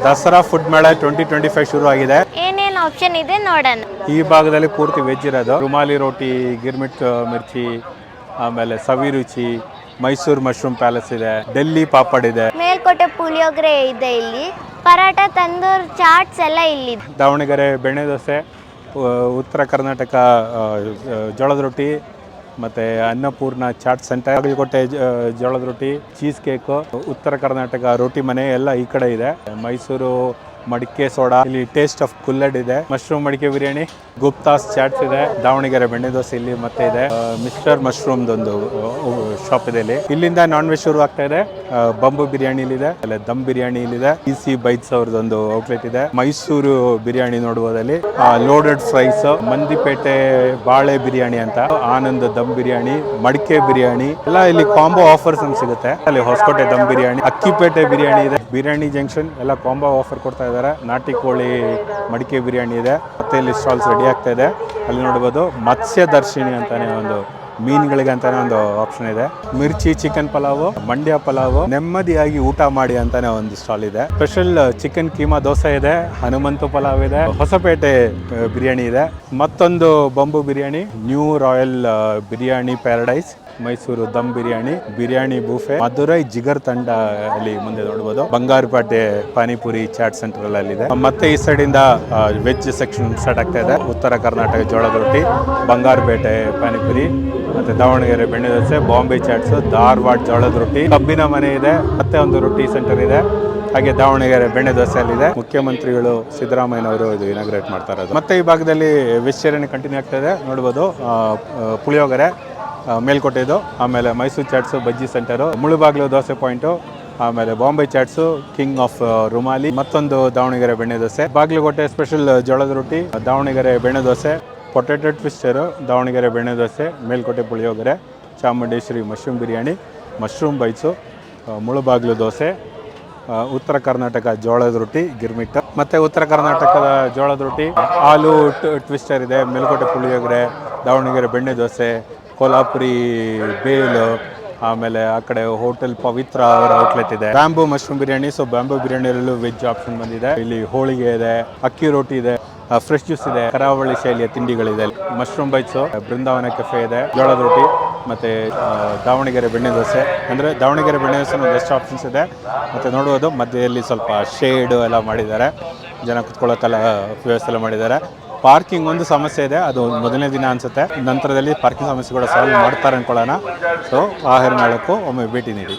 Dasara food ಮೇಳ 2025 ಶುರು ಆಗಿದೆ. ಏನೇನು ಆಪ್ಷನ್ ಇದೆ ನೋಡೋಣ. ಈ ಭಾಗದಲ್ಲಿ ಪೂರ್ತಿ ವೆಜ್ ಇರೋದು. ರುಮಾಲಿ ರೋಟಿ, ಗಿರ್ಮಿಟ್ ಮಿರ್ಚಿ, ಆಮೇಲೆ ಸವಿ ರುಚಿ, ಮೈಸೂರು ಮಶ್ರೂಮ್ ಪ್ಯಾಲೇಸ್ ಇದೆ, ಡೆಲ್ಲಿ ಪಾಪಡ್ ಇದೆ, ಮೇಲ್ಕೋಟೆ ಪುಳಿಯೋಗರೆ ಇದೆ, ಇಲ್ಲಿ ಪರಾಟ, ತಂದೂರ್, ಚಾಟ್ಸ್ ಎಲ್ಲ ಇಲ್ಲಿ. ದಾವಣಗೆರೆ ಬೆಣ್ಣೆ ದೋಸೆ, ಉತ್ತರ ಕರ್ನಾಟಕ ಜೋಳದ ರೊಟ್ಟಿ, ಮತ್ತು ಅನ್ನಪೂರ್ಣ ಚಾಟ್ ಸೆಂಟರ್, ಬಾಗಲಕೋಟೆ ಜೋಳದ ರೊಟ್ಟಿ, ಚೀಸ್ ಕೇಕು, ಉತ್ತರ ಕರ್ನಾಟಕ ರೋಟಿ ಮನೆ ಎಲ್ಲ ಈ ಕಡೆ ಇದೆ. ಮೈಸೂರು ಮಡಿಕೆ ಸೋಡಾ, ಇಲ್ಲಿ ಟೇಸ್ಟ್ ಆಫ್ ಕುಲ್ಲಡ್ ಇದೆ, ಮಶ್ರೂಮ್ ಮಡಿಕೆ ಬಿರಿಯಾನಿ, ಗುಪ್ತಾಸ್ ಚಾಟ್ಸ್ ಇದೆ, ದಾವಣಗೆರೆ ಬೆಣ್ಣೆ ದೋಸೆ ಇಲ್ಲಿ ಮತ್ತೆ ಇದೆ, ಮಿಸ್ಟರ್ ಮಶ್ರೂಮ್ ಒಂದು ಶಾಪ್ ಇದೆ ಇಲ್ಲಿ. ಇಲ್ಲಿಂದ ನಾನ್ ವೆಜ್ ಶುರು ಆಗ್ತಾ ಇದೆ. ಬಂಬು ಬಿರಿಯಾನಿ ಇಲ್ಲಿದೆ, ಆಮೇಲೆ ದಮ್ ಬಿರಿಯಾನಿ ಇಲ್ಲಿದೆ, ಇಸಿ ಬೈಟ್ಸ್ ಅವ್ರದ್ದೊಂದು ಔಟ್ಲೆಟ್ ಇದೆ, ಮೈಸೂರು ಬಿರಿಯಾನಿ ನೋಡುವುದಲ್ಲಿ, ಲೋಡೆಡ್ ಫ್ರೈಸ್, ಮಂದಿಪೇಟೆ ಬಾಳೆ ಬಿರಿಯಾನಿ ಅಂತ, ಆನಂದ್ ದಮ್ ಬಿರಿಯಾನಿ, ಮಡಿಕೆ ಬಿರಿಯಾನಿ ಎಲ್ಲ ಇಲ್ಲಿ ಕಾಂಬೋ ಆಫರ್ಸ್ ನಮ್ಗೆ ಸಿಗುತ್ತೆ. ಅಲ್ಲಿ ಹೊಸಕೋಟೆ ದಮ್ ಬಿರಿಯಾನಿ, ಅಕ್ಕಿಪೇಟೆ ಬಿರಿಯಾನಿ ಇದೆ, ಬಿರಿಯಾನಿ ಜಂಕ್ಷನ್ ಎಲ್ಲ ಕಾಂಬೋ ಆಫರ್ ಕೊಡ್ತಾ ಇದ್ದಾರೆ. ನಾಟಿ ಕೋಳಿ ಮಡಿಕೆ ಬಿರಿಯಾನಿ ಇದೆ, ಮತ್ತೆ ಇಲ್ಲಿ ಸ್ಟಾಲ್ಸ್ ರೆಡಿ ಆಗ್ತಾ ಇದೆ. ಅಲ್ಲಿ ನೋಡ್ಬೋದು ಮತ್ಸ್ಯ ದರ್ಶಿನಿ ಅಂತಾನೆ ಒಂದು ಮೀನುಗಳಿಗೆ ಅಂತಾನೆ ಒಂದು ಆಪ್ಷನ್ ಇದೆ. ಮಿರ್ಚಿ ಚಿಕನ್ ಪಲಾವು, ಮಂಡ್ಯ ಪಲಾವು, ನೆಮ್ಮದಿಯಾಗಿ ಊಟ ಮಾಡಿ ಅಂತಾನೆ ಒಂದು ಸ್ಟಾಲ್ ಇದೆ. ಸ್ಪೆಷಲ್ ಚಿಕನ್ ಕೀಮಾ ದೋಸೆ ಇದೆ, ಹನುಮಂತು ಪಲಾವ್ ಇದೆ, ಹೊಸಪೇಟೆ ಬಿರಿಯಾನಿ ಇದೆ, ಮತ್ತೊಂದು bamboo biryani, new royal biryani paradise, Mysuru dum biryani, biryani buffet, Madurai jigarthanda ಅಲ್ಲಿ ಮುಂದೆ ನೋಡಬಹುದು. ಬಂಗಾರಪೇಟೆ ಪಾನಿಪುರಿ ಚಾಟ್ ಸೆಂಟರ್ ಅಲ್ಲಿ ಇದೆ. ಮತ್ತೆ ಈ ಸೈಡ್ ಇಂದ ವೆಜ್ ಸೆಕ್ಷನ್ ಸ್ಟಾರ್ಟ್ ಆಗ್ತಾ ಇದೆ. ಉತ್ತರ ಕರ್ನಾಟಕ ಜೋಳದ ರೊಟ್ಟಿ, ಬಂಗಾರಪೇಟೆ ಪಾನಿಪುರಿ, ಮತ್ತೆ ದಾವಣಗೆರೆ ಬೆಣ್ಣೆ ದೋಸೆ, ಬಾಂಬೆ ಚಾಟ್ಸ್, ಧಾರವಾಡ ಜೋಳದ ರೊಟ್ಟಿ, ಕಬ್ಬಿನ ಮನೆ ಇದೆ, ಮತ್ತೆ ಒಂದು ರೊಟ್ಟಿ ಸೆಂಟರ್ ಇದೆ. ಹಾಗೆ ದಾವಣಗೆರೆ ಬೆಣ್ಣೆ ದೋಸೆ ಅಲ್ಲಿದೆ. ಮುಖ್ಯಮಂತ್ರಿಗಳು ಸಿದ್ದರಾಮಯ್ಯನವರು ಇದು ಇನಾಗ್ರೇಟ್ ಮಾಡ್ತಾ ಇರೋದು. ಮತ್ತೆ ಈ ಭಾಗದಲ್ಲಿ ವೆಜಿಟೇರಿಯನ್ ಕಂಟಿನ್ಯೂ ಆಗ್ತಾ ಇದೆ. ನೋಡ್ಬೋದು ಪುಳಿಯೋಗರೆ ಮೇಲ್ಕೋಟೆದು, ಆಮೇಲೆ ಮೈಸೂರು ಚಾಟ್ಸು, ಬಜ್ಜಿ ಸೆಂಟರು, ಮುಳುಬಾಗ್ಲು ದೋಸೆ ಪಾಯಿಂಟು, ಆಮೇಲೆ ಬಾಂಬೆ ಚಾಟ್ಸು, ಕಿಂಗ್ ಆಫ್ ರುಮಾಲಿ, ಮತ್ತೊಂದು ದಾವಣಗೆರೆ ಬೆಣ್ಣೆ ದೋಸೆ, ಬಾಗಲಕೋಟೆ ಸ್ಪೆಷಲ್ ಜೋಳದ ರೊಟ್ಟಿ, ದಾವಣಗೆರೆ ಬೆಣ್ಣೆ ದೋಸೆ, ಪೊಟೆಟೊ ಟ್ವಿಸ್ಟರು, ದಾವಣಗೆರೆ ಬೆಣ್ಣೆ dosa, Melkote puliyogare, Chamundeshwari mushroom biryani, mushroom bites, Mulbagal dosa, ಉತ್ತರ ಕರ್ನಾಟಕ ಜೋಳದ ರೊಟ್ಟಿ ಗಿರ್ಮಿಟ್, ಮತ್ತೆ ಉತ್ತರ ಕರ್ನಾಟಕದ ಜೋಳದ ರೊಟ್ಟಿ, ಆಲೂ ಟ್ವಿಸ್ಟರ್ ಇದೆ, ಮೇಲ್ಕೋಟೆ ಪುಳಿಯೋಗರೆ, ದಾವಣಗೆರೆ ಬೆಣ್ಣೆ ದೋಸೆ, ಕೊಲ್ಹಾಪುರಿ ಬೇಲು, ಆಮೇಲೆ ಆ ಕಡೆ ಹೋಟೆಲ್ ಪವಿತ್ರ ಅವರ ಔಟ್ಲೆಟ್ ಇದೆ. Bamboo mushroom biryani, so bamboo ಬಿರಿಯಾನಿಯಲ್ಲೂ ವೆಜ್ ಆಪ್ಷನ್ ಬಂದಿದೆ. ಇಲ್ಲಿ ಹೋಳಿಗೆ ಇದೆ, ಅಕ್ಕಿ ರೋಟಿ ಇದೆ, ಫ್ರೆಶ್ ಜ್ಯೂಸ್ ಇದೆ, ಕರಾವಳಿ ಶೈಲಿಯ ತಿಂಡಿಗಳಿದೆ, ಮಶ್ರೂಮ್ ಬೈಟ್ಸು, ಬೃಂದಾವನ ಕೆಫೆ ಇದೆ, ಜೋಳದ ರೊಟ್ಟಿ, ಮತ್ತೆ ದಾವಣಗೆರೆ ಬೆಣ್ಣೆ ದೋಸೆ. ಅಂದರೆ ದಾವಣಗೆರೆ ಬೆಣ್ಣೆ ದೋಸೆ ಬೆಸ್ಟ್ ಆಪ್ಷನ್ಸ್ ಇದೆ. ಮತ್ತು ನೋಡುವುದು ಮಧ್ಯದಲ್ಲಿ ಸ್ವಲ್ಪ ಶೇಡು ಎಲ್ಲ ಮಾಡಿದ್ದಾರೆ, ಜನ ಕುತ್ಕೊಳ್ಳೋಕ್ಕೆಲ್ಲ ವ್ಯವಸ್ಥೆ ಎಲ್ಲ ಮಾಡಿದ್ದಾರೆ. ಪಾರ್ಕಿಂಗ್ ಒಂದು ಸಮಸ್ಯೆ ಇದೆ, ಅದು ಮೊದಲನೇ ದಿನ ಅನಿಸುತ್ತೆ. ನಂತರದಲ್ಲಿ ಪಾರ್ಕಿಂಗ್ ಸಮಸ್ಯೆಗಳು ಸಾಲ್ವ್ ಮಾಡ್ತಾರೆ ಅಂದ್ಕೊಳ್ಳೋಣ. ಸೊ ಆಹಾರ ಮೇಳಕ್ಕೂ ಒಮ್ಮೆ ಭೇಟಿ ನೀಡಿ.